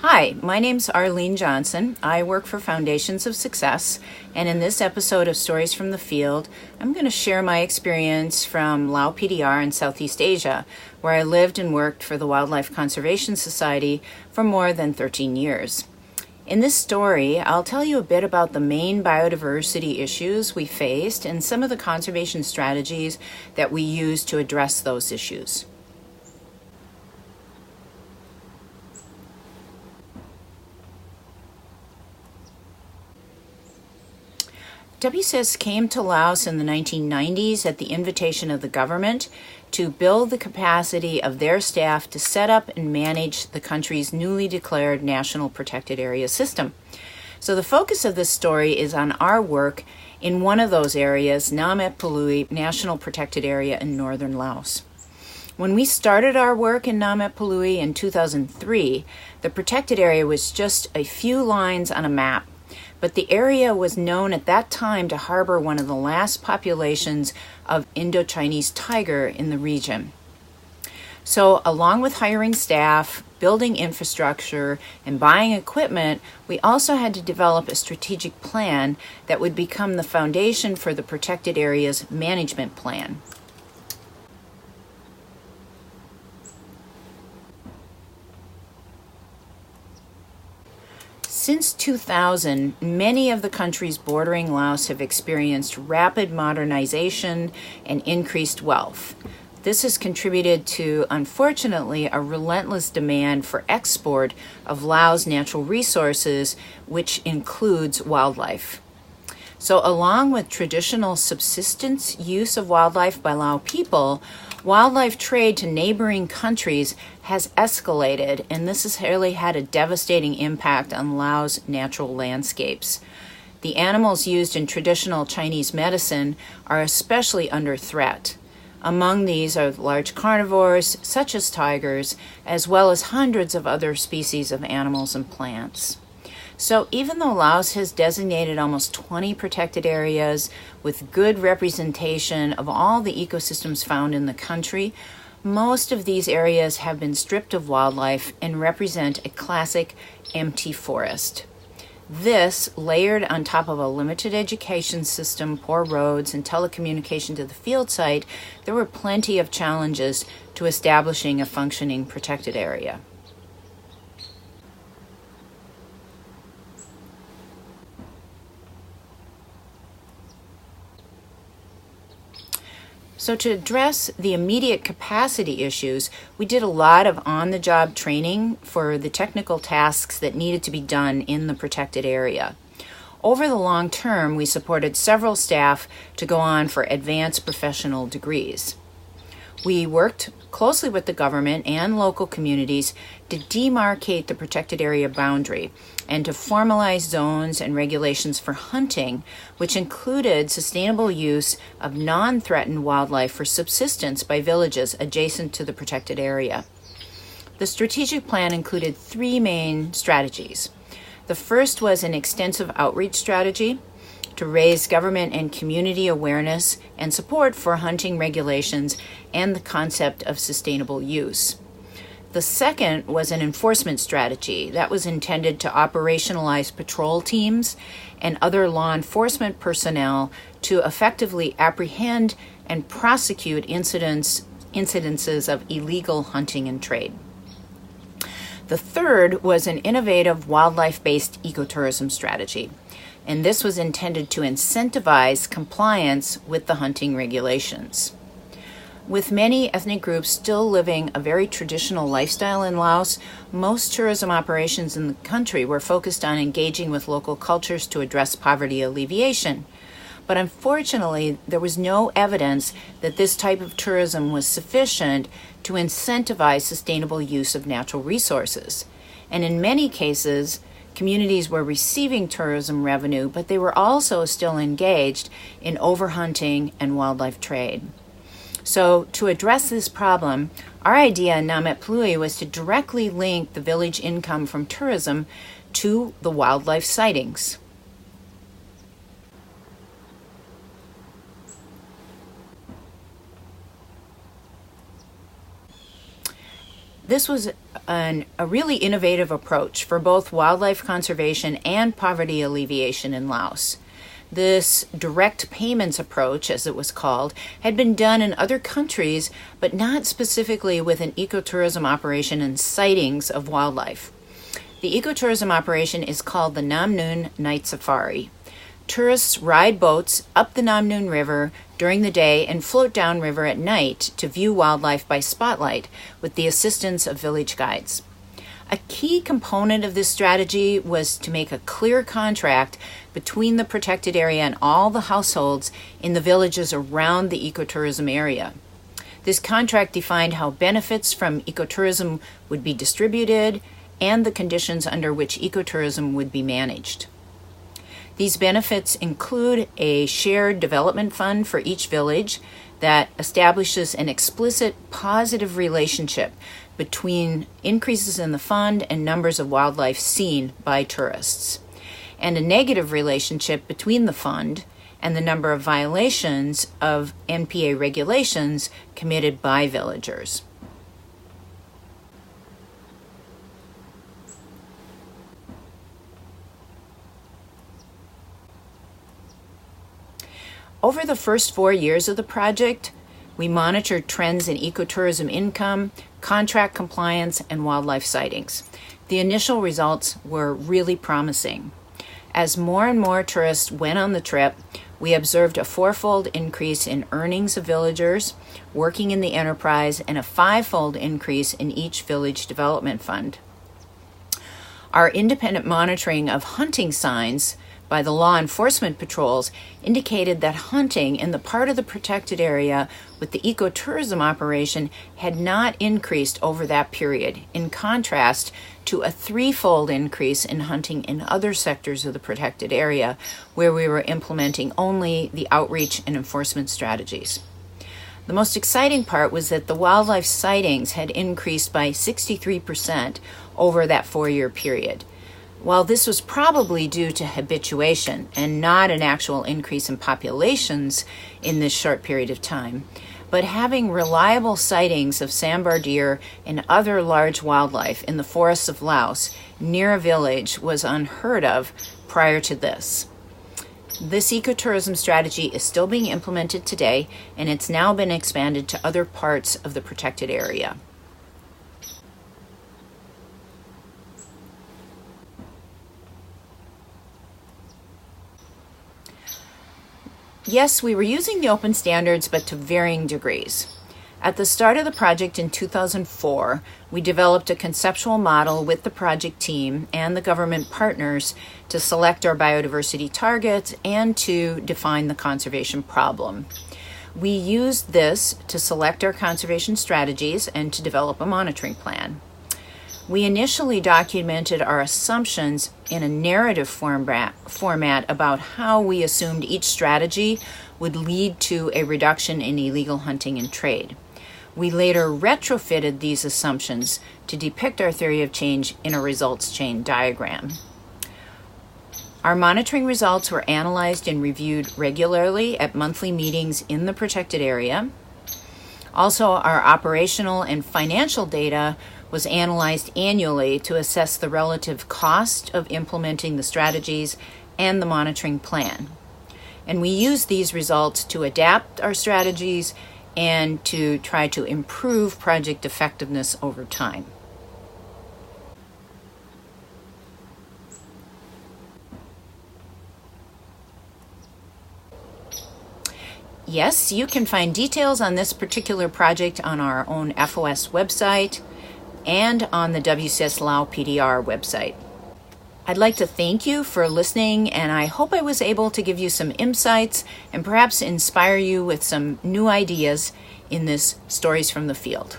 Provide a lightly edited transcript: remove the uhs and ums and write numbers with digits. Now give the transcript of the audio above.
Hi, my name's Arlyne Johnson. I work for Foundations of Success, and in this episode of Stories from the Field, I'm going to share my experience from Lao PDR in Southeast Asia, where I lived and worked for the Wildlife Conservation Society for more than 13 years. In this story, I'll tell you a bit about the main biodiversity issues we faced and some of the conservation strategies that we used to address those issues. WCIS came to Laos in the 1990s at the invitation of the government to build the capacity of their staff to set up and manage the country's newly declared National Protected Area system. So the focus of this story is on our work in one of those areas, Nam Et-Phou Louey National Protected Area in northern Laos. When we started our work in Nam Et-Phou Louey in 2003, the protected area was just a few lines on a map. But the area was known at that time to harbor one of the last populations of Indo-Chinese tiger in the region. So along with hiring staff, building infrastructure, and buying equipment, we also had to develop a strategic plan that would become the foundation for the protected area's management plan. Since 2000, many of the countries bordering Laos have experienced rapid modernization and increased wealth. This has contributed to, unfortunately, a relentless demand for export of Laos' natural resources, which includes wildlife. So along with traditional subsistence use of wildlife by Lao people, wildlife trade to neighboring countries has escalated, and this has really had a devastating impact on Laos' natural landscapes. The animals used in traditional Chinese medicine are especially under threat. Among these are large carnivores, such as tigers, as well as hundreds of other species of animals and plants. So even though Laos has designated almost 20 protected areas with good representation of all the ecosystems found in the country, most of these areas have been stripped of wildlife and represent a classic empty forest. This, layered on top of a limited education system, poor roads, and telecommunication to the field site, there were plenty of challenges to establishing a functioning protected area. So to address the immediate capacity issues, we did a lot of on-the-job training for the technical tasks that needed to be done in the protected area. Over the long term, we supported several staff to go on for advanced professional degrees. We worked closely with the government and local communities to demarcate the protected area boundary and to formalize zones and regulations for hunting, which included sustainable use of non-threatened wildlife for subsistence by villages adjacent to the protected area. The strategic plan included three main strategies. The first was an extensive outreach strategy to raise government and community awareness and support for hunting regulations and the concept of sustainable use. The second was an enforcement strategy that was intended to operationalize patrol teams and other law enforcement personnel to effectively apprehend and prosecute incidences of illegal hunting and trade. The third was an innovative wildlife-based ecotourism strategy, and this was intended to incentivize compliance with the hunting regulations. With many ethnic groups still living a very traditional lifestyle in Laos, most tourism operations in the country were focused on engaging with local cultures to address poverty alleviation. But unfortunately, there was no evidence that this type of tourism was sufficient to incentivize sustainable use of natural resources. And in many cases, communities were receiving tourism revenue, but they were also still engaged in overhunting and wildlife trade. So to address this problem, our idea in Nam Et-Phou Louey was to directly link the village income from tourism to the wildlife sightings. this was a really innovative approach for both wildlife conservation and poverty alleviation in Laos. This direct payments approach, as it was called, had been done in other countries, but not specifically with an ecotourism operation and sightings of wildlife. The ecotourism operation is called the Nam Noon Night Safari. Tourists ride boats up the Nam Noon River during the day and float downriver at night to view wildlife by spotlight with the assistance of village guides. A key component of this strategy was to make a clear contract between the protected area and all the households in the villages around the ecotourism area. This contract defined how benefits from ecotourism would be distributed and the conditions under which ecotourism would be managed. These benefits include a shared development fund for each village that establishes an explicit positive relationship between increases in the fund and numbers of wildlife seen by tourists, and a negative relationship between the fund and the number of violations of NPA regulations committed by villagers. Over the first 4 years of the project, we monitored trends in ecotourism income, contract compliance, and wildlife sightings. The initial results were really promising. As more and more tourists went on the trip, we observed a fourfold increase in earnings of villagers working in the enterprise and a fivefold increase in each village development fund. Our independent monitoring of hunting signs by the law enforcement patrols indicated that hunting in the part of the protected area with the ecotourism operation had not increased over that period, in contrast to a threefold increase in hunting in other sectors of the protected area where we were implementing only the outreach and enforcement strategies. The most exciting part was that the wildlife sightings had increased by 63% over that 4-year period. While this was probably due to habituation and not an actual increase in populations in this short period of time, but having reliable sightings of sambar deer and other large wildlife in the forests of Laos near a village was unheard of prior to this. This ecotourism strategy is still being implemented today, and it's now been expanded to other parts of the protected area. Yes, we were using the open standards, but to varying degrees. At the start of the project in 2004, we developed a conceptual model with the project team and the government partners to select our biodiversity targets and to define the conservation problem. We used this to select our conservation strategies and to develop a monitoring plan. We initially documented our assumptions in a narrative format about how we assumed each strategy would lead to a reduction in illegal hunting and trade. We later retrofitted these assumptions to depict our theory of change in a results chain diagram. Our monitoring results were analyzed and reviewed regularly at monthly meetings in the protected area. Also, our operational and financial data was analyzed annually to assess the relative cost of implementing the strategies and the monitoring plan. And we used these results to adapt our strategies and to try to improve project effectiveness over time. Yes, you can find details on this particular project on our own FOS website and on the WCS Lao PDR website. I'd like to thank you for listening, and I hope I was able to give you some insights and perhaps inspire you with some new ideas in this Stories from the Field.